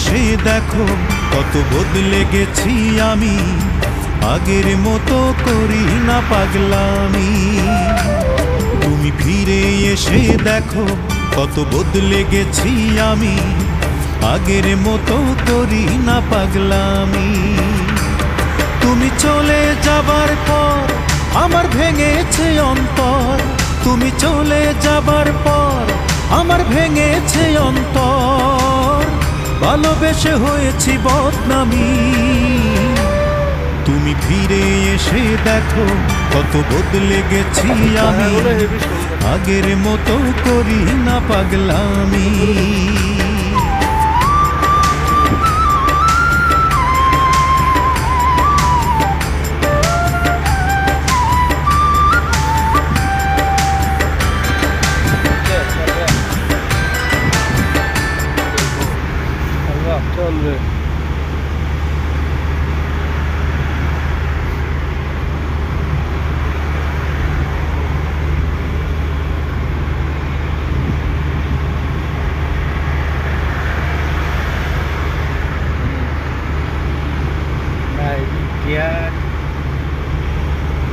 এসে দেখো কত বদলে গেছি আমি, আগের মতো করি না পাগলামি। তুমি ফিরে এসে দেখো কত বদলে গেছি আমি, আগের মতো করি না পাগলামি। তুমি চলে যাবার পর আমার ভেঙেছে অন্তর, তুমি চলে যাবার পর আমার ভেঙেছে অন্তর। ভালোবেসে হয়েছি বদনামি, তুমি ফিরে এসে দেখো কত বদলে গেছি আমি, আগের মতো করি না পাগলামি। চলবে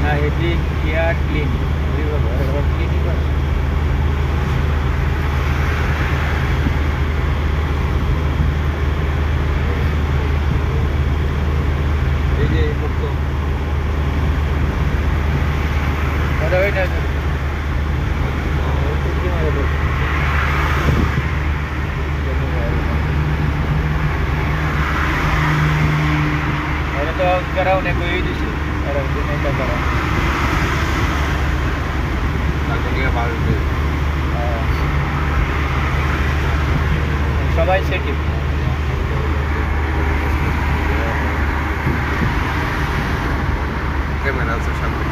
nah ini dia clean jadi kalau clean itu ini buku ada ini तो कराओ ने कोई दिस और दिन का करा তাকে ভালো সবাই সেটিং ক্যামেরা আছে সামনে